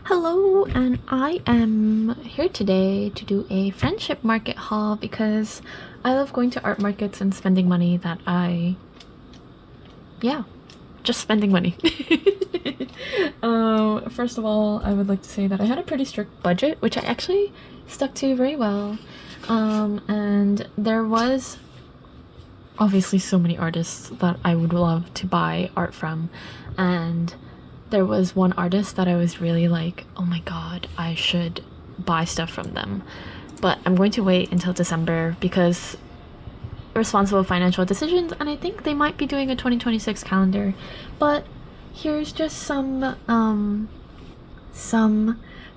Hello, and I am here today to do a friendship market haul because I love going to art markets and spending money yeah, just spending money. First of all, I would like to say that I had a pretty strict budget, which I actually stuck to very well. And there was obviously so many artists that I would love to buy art from, and there was one artist that I was really like, oh my god, I should buy stuff from them. But I'm going to wait until December because responsible financial decisions, and I think they might be doing a 2026 calendar. But here's just some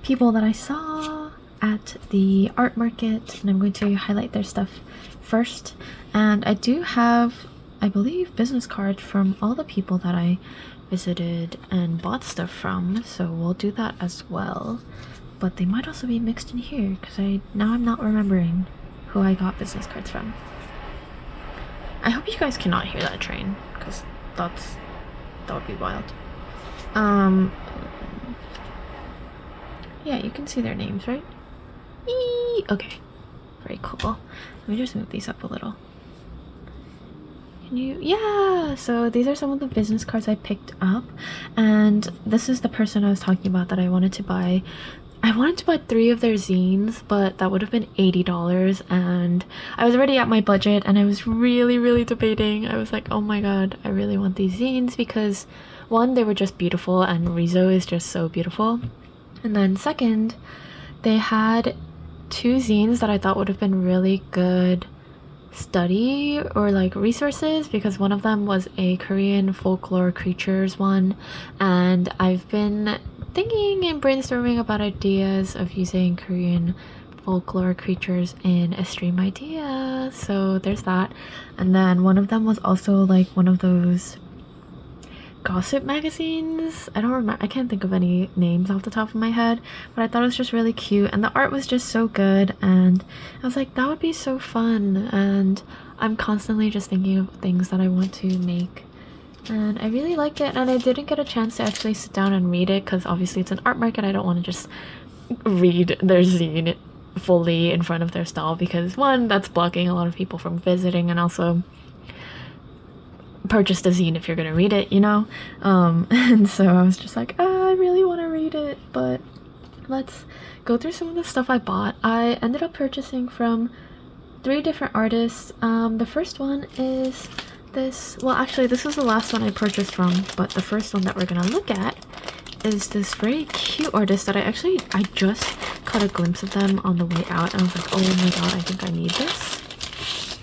people that I saw at the art market, and I'm going to highlight their stuff first. And I do have, I believe, business cards from all the people that I visited and bought stuff from, so we'll do that as well. But they might also be mixed in here because I'm not remembering who I got business cards from. I hope you guys cannot hear that train because that would be wild. Yeah, you can see their names, right? Eee! Okay, very cool. Let me just move these up a little. Yeah, so these are some of the business cards I picked up, and this is the person I was talking about that I wanted to buy. I wanted to buy 3 of their zines, but that would have been $80, and I was already at my budget, and I was really debating. I was like, oh my god, I really want these zines because one, they were just beautiful, and Rizzo is just so beautiful, and then second, they had 2 zines that I thought would have been really good study or like resources, because one of them was a Korean folklore creatures one, and I've been thinking and brainstorming about ideas of using Korean folklore creatures in a stream idea, so there's that. And then one of them was also like one of those gossip magazines. I can't think of any names off the top of my head, but I thought it was just really cute, and the art was just so good, and I was like, that would be so fun. And I'm constantly just thinking of things that I want to make, and I really liked it. And I didn't get a chance to actually sit down and read it because obviously it's an art market. I don't want to just read their zine fully in front of their stall because one, that's blocking a lot of people from visiting, and also purchase the zine if you're gonna read it, you know? And so I was just like, I really want to read it, but let's go through some of the stuff I bought. I ended up purchasing from 3 different artists. The first one is this, well actually this is the last one I purchased from, but the first one that we're gonna look at is this very cute artist that I just caught a glimpse of them on the way out, and I was like, oh my god, I think I need this.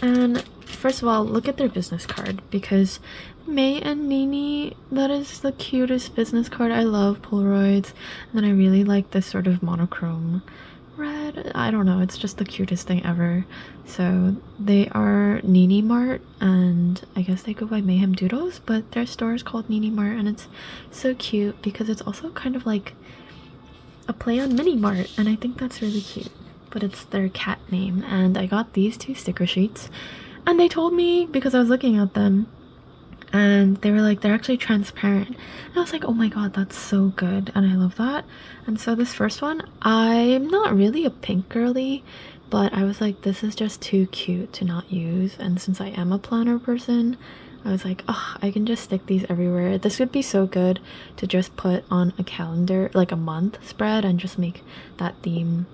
And first of all, look at their business card, because May and Nini, that is the cutest business card. I love Polaroids, and then I really like this sort of monochrome red. I don't know, it's just the cutest thing ever. So they are Nini Mart, and I guess they go by Mayhem Doodles, but their store is called Nini Mart, and it's so cute because it's also kind of like a play on Mini Mart, and I think that's really cute, but it's their cat name. And I got these 2 sticker sheets, and they told me, because I was looking at them, and they were like, they're actually transparent. And I was like, oh my god, that's so good, and I love that. And so this first one, I'm not really a pink girly, but I was like, this is just too cute to not use. And since I am a planner person, I was like, oh, I can just stick these everywhere. This would be so good to just put on a calendar, like a month spread, and just make that theme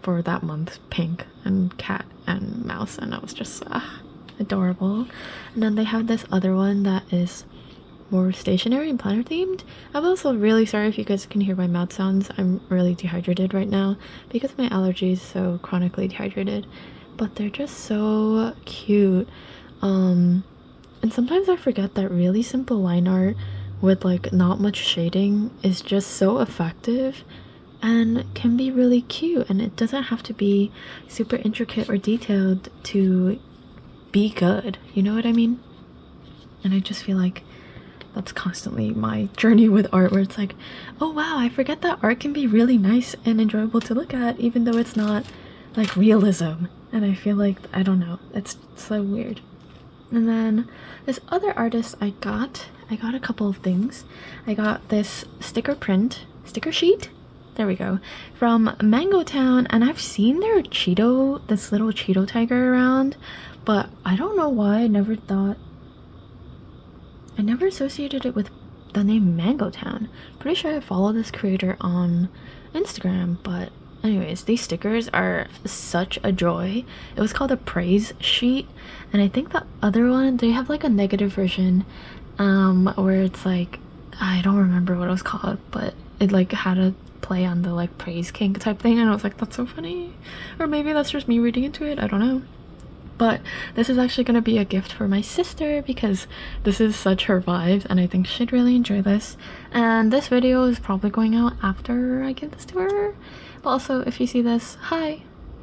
for that month pink and cat and mouse, and I was just adorable. And then they have this other one that is more stationery and planner themed. I'm also really sorry if you guys can hear my mouth sounds. I'm really dehydrated right now because of my allergies, so chronically dehydrated, but they're just so cute. And sometimes I forget that really simple line art with like not much shading is just so effective and can be really cute, and it doesn't have to be super intricate or detailed to be good, you know what I mean? And I just feel like that's constantly my journey with art, where it's like, oh wow, I forget that art can be really nice and enjoyable to look at even though it's not like realism. And I feel like, I don't know, it's so weird. And then this other artist I got a couple of things. I got this sticker print sticker sheet. There we go. From Mango Town, and I've seen their Cheeto, this little Cheeto tiger around, but I don't know why I never associated it with the name Mango Town. Pretty sure I follow this creator on Instagram, but anyways, these stickers are such a joy. It was called a praise sheet, and I think the other one, they have like a negative version where it's like, I don't remember what it was called, but it like had a play on the like praise king type thing, and I was like, that's so funny. Or maybe that's just me reading into it, I don't know. But this is actually going to be a gift for my sister because this is such her vibes and I think she'd really enjoy this. And this video is probably going out after I give this to her. But also, if you see this, hi.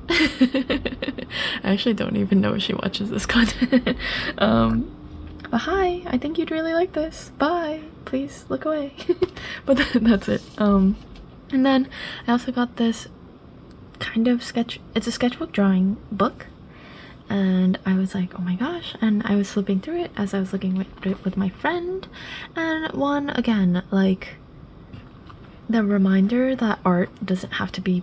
I actually don't even know if she watches this content. But hi, I think you'd really like this. Bye. Please look away. But that's it. And then I also got this kind of it's a sketchbook drawing book. And I was like, oh my gosh, and I was flipping through it as I was looking with my friend, and one, again, like, the reminder that art doesn't have to be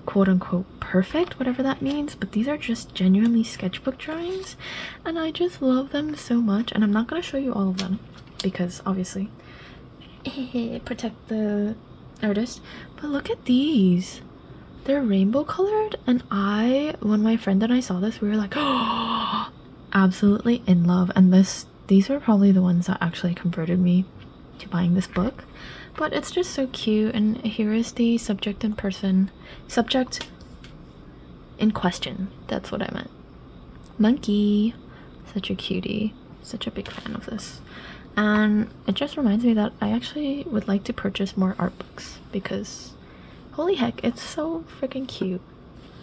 quote-unquote perfect, whatever that means, but these are just genuinely sketchbook drawings, and I just love them so much. And I'm not going to show you all of them, because obviously, protect the artist, but look at these. They're rainbow colored, and when my friend and I saw this, we were like, oh, absolutely in love. And these are probably the ones that actually converted me to buying this book. But it's just so cute, and here is the subject in question. That's what I meant. Monkey. Such a cutie. Such a big fan of this. And it just reminds me that I actually would like to purchase more art books because holy heck, it's so freaking cute.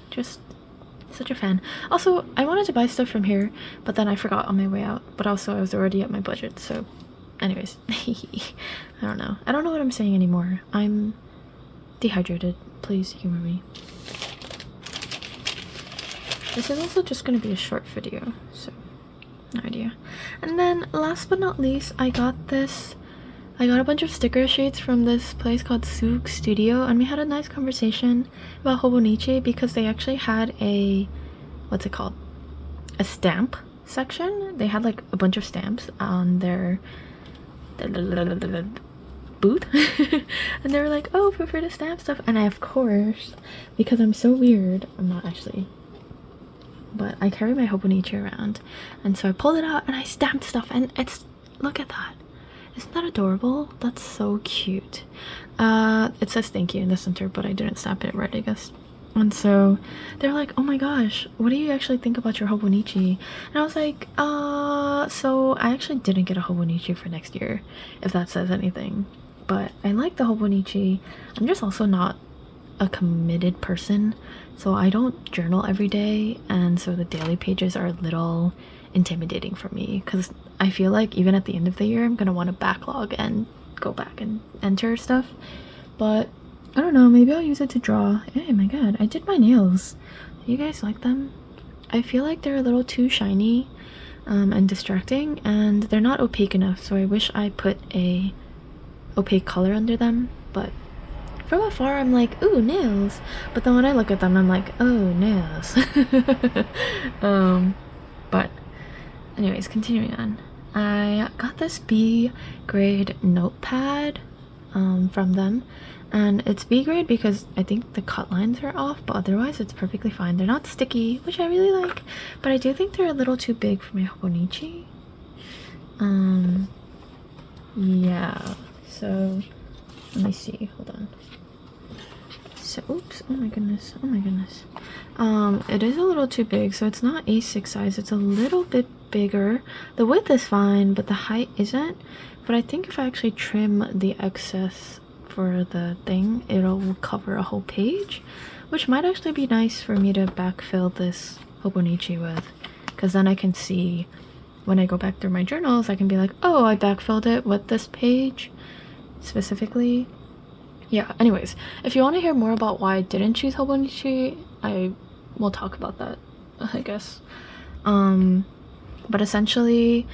Just such a fan. Also, I wanted to buy stuff from here, but then I forgot on my way out. But also, I was already at my budget, so anyways. I don't know. I don't know what I'm saying anymore. I'm dehydrated. Please humor me. This is also just going to be a short video, so no idea. And then, last but not least, I got a bunch of sticker sheets from this place called Souk Studio, and we had a nice conversation about hobonichi because they actually had a stamp section. They had like a bunch of stamps on their booth and they were like, oh, feel free to stamp stuff. And I, of course, because I'm so weird, I'm not actually, but I carry my hobonichi around, and so I pulled it out and I stamped stuff, and look at that. Isn't that adorable? That's so cute. It says thank you in the center, but I didn't stamp it right, I guess. And so they're like, oh my gosh, what do you actually think about your hobonichi? And I was like, so I actually didn't get a hobonichi for next year, if that says anything. But I like the hobonichi. I'm just also not a committed person, so I don't journal every day, and so the daily pages are a little intimidating for me because I feel like even at the end of the year I'm gonna want to backlog and go back and enter stuff. But I don't know, maybe I'll use it to draw. Oh my god, I did my nails. Do you guys like them? I feel like they're a little too shiny and distracting, and they're not opaque enough, so I wish I put a opaque color under them. But from afar I'm like, ooh, nails, but then when I look at them I'm like, oh, nails. But anyways, continuing on, I got this B grade notepad from them, and it's B grade because I think the cut lines are off, but otherwise it's perfectly fine. They're not sticky, which I really like, but I do think they're a little too big for my hobonichi. Yeah, so let me see, hold on. So, oops, oh my goodness, it is a little too big, so it's not A6 size, it's a little bit bigger. The width is fine, but the height isn't. But I think if I actually trim the excess for the thing, it'll cover a whole page, which might actually be nice for me to backfill this hobonichi with, because then I can see when I go back through my journals, I can be like, oh, I backfilled it with this page specifically. Yeah, anyways, if you want to hear more about why I didn't choose hobonichi, I will talk about that, I guess. But essentially,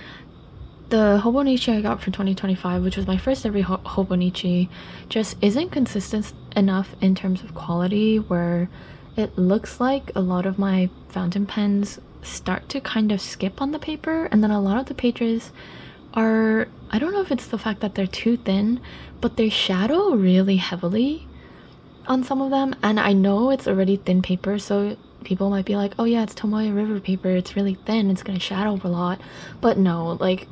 the hobonichi I got for 2025, which was my first ever hobonichi, just isn't consistent enough in terms of quality, where it looks like a lot of my fountain pens start to kind of skip on the paper, and then a lot of the pages are, I don't know if it's the fact that they're too thin, but they shadow really heavily on some of them. And I know it's already thin paper, so people might be like, oh yeah, it's Tomoe River paper, it's really thin, it's gonna shadow a lot. But no, like,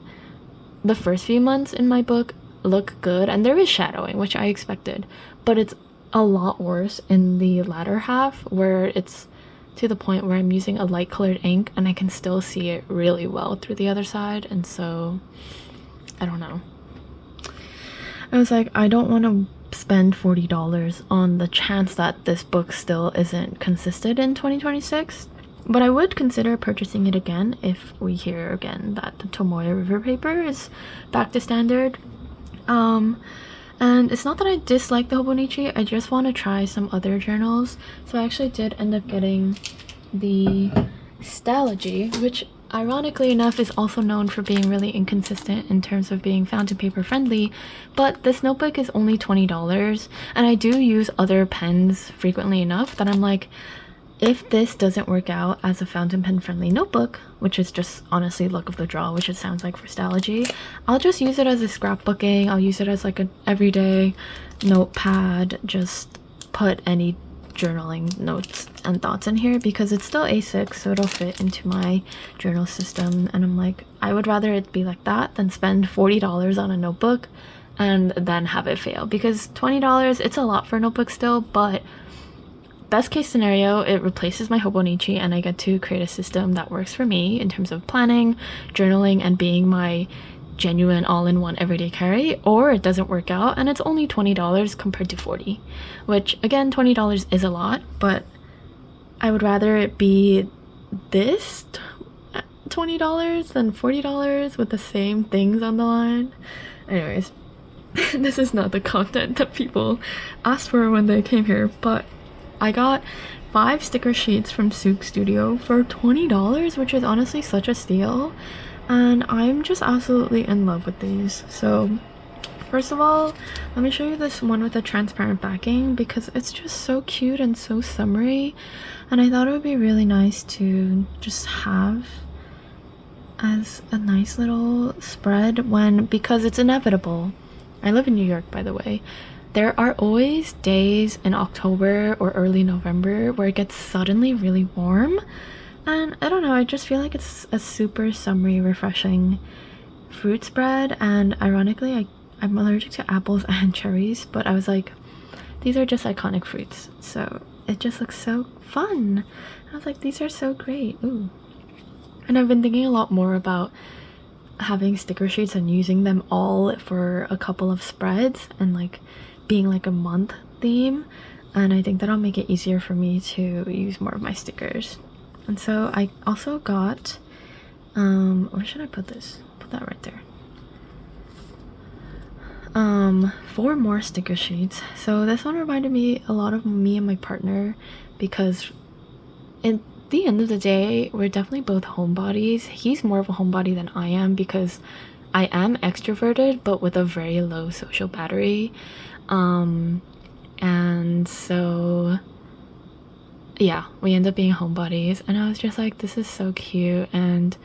the first few months in my book look good, and there is shadowing, which I expected, but it's a lot worse in the latter half, where it's to the point where I'm using a light colored ink and I can still see it really well through the other side. And so I don't know, I was like, I don't want to spend $40 on the chance that this book still isn't consistent in 2026, but I would consider purchasing it again if we hear again that the Tomoe River paper is back to standard. And it's not that I dislike the hobonichi, I just want to try some other journals. So I actually did end up getting the Stalogy, which ironically enough is also known for being really inconsistent in terms of being fountain paper friendly, but this notebook is only $20, and I do use other pens frequently enough that I'm like, if this doesn't work out as a fountain pen friendly notebook, which is just honestly luck of the draw, which it sounds like for Stalogy, I'll just use it as a scrapbooking. I'll use it as like an everyday notepad, just put any journaling notes and thoughts in here, because it's still A6, so it'll fit into my journal system. And I'm like, I would rather it be like that than spend $40 on a notebook and then have it fail, because $20, it's a lot for a notebook still, but best case scenario, it replaces my hobonichi and I get to create a system that works for me in terms of planning, journaling, and being my genuine all-in-one everyday carry. Or it doesn't work out and it's only $20 compared to $40, which again, $20 is a lot, but I would rather it be this $20 than $40 with the same things on the line. Anyways, this is not the content that people asked for when they came here, but I got 5 sticker sheets from Souk Studio for $20, which is honestly such a steal, and I'm just absolutely in love with these. So first of all, let me show you this one with a transparent backing, because it's just so cute and so summery, and I thought it would be really nice to just have as a nice little spread because it's inevitable. I live in New York, by the way. There are always days in October or early November where it gets suddenly really warm, and I don't know, I just feel like it's a super summery, refreshing fruit spread. And ironically, I'm allergic to apples and cherries, but I was like, these are just iconic fruits, so it just looks so fun. I was like, these are so great. Ooh. And I've been thinking a lot more about having sticker sheets and using them all for a couple of spreads and like being like a month theme, and I think that'll make it easier for me to use more of my stickers. And so I also got where should I put this? Put that right there. 4 more sticker sheets. So this one reminded me a lot of me and my partner, because at the end of the day, we're definitely both homebodies. He's more of a homebody than I am, because I am extroverted but with a very low social battery. And so yeah, we end up being homebodies, and I was just like, this is so cute. And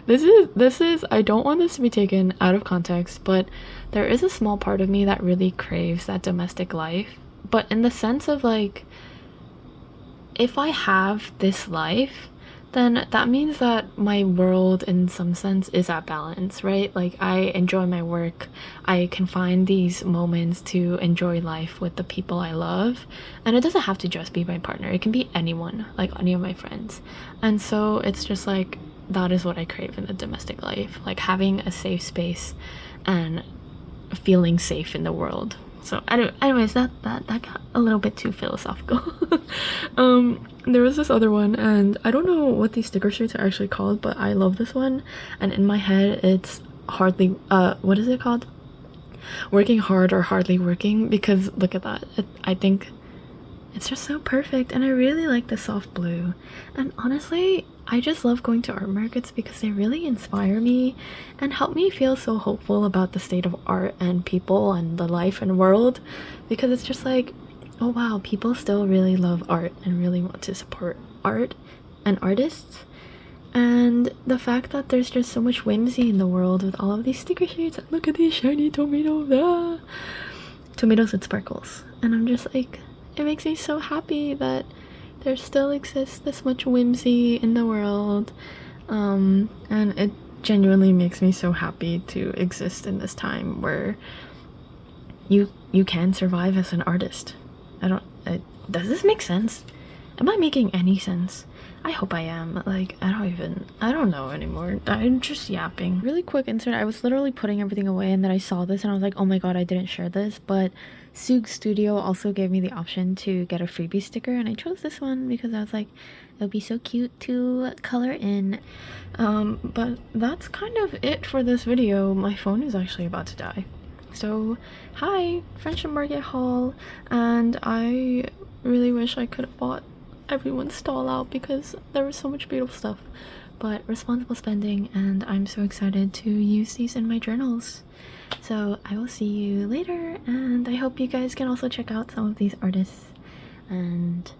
this is I don't want this to be taken out of context, but there is a small part of me that really craves that domestic life, but in the sense of like, if I have this life, then that means that my world in some sense is at balance, right? Like, I enjoy my work, I can find these moments to enjoy life with the people I love, and it doesn't have to just be my partner, it can be anyone, like any of my friends. And so it's just like, that is what I crave in the domestic life, like having a safe space and feeling safe in the world. So anyways, that got a little bit too philosophical. There was this other one, and I don't know what these sticker sheets are actually called, but I love this one, and in my head it's hardly what is it called, working hard or hardly working, because look at that, I think it's just so perfect, and I really like the soft blue. And honestly, I just love going to art markets because they really inspire me and help me feel so hopeful about the state of art and people and the life and world, because it's just like, oh wow, people still really love art and really want to support art and artists. And the fact that there's just so much whimsy in the world with all of these sticker sheets. Look at these shiny tomatoes. Ah! Tomatoes with sparkles. And I'm just like, it makes me so happy that there still exists this much whimsy in the world. And it genuinely makes me so happy to exist in this time where you can survive as an artist. Does this make sense? Am I making any sense? I hope I am. Like, I don't know anymore. I'm just yapping. Really quick insert. I was literally putting everything away and then I saw this and I was like, oh my god, I didn't share this. But Soog Studio also gave me the option to get a freebie sticker and I chose this one because I was like, it would be so cute to color in. But that's kind of it for this video. My phone is actually about to die. So, hi, Friendship Market haul, and I really wish I could have bought everyone's stall out because there was so much beautiful stuff, but responsible spending, and I'm so excited to use these in my journals. So I will see you later, and I hope you guys can also check out some of these artists, and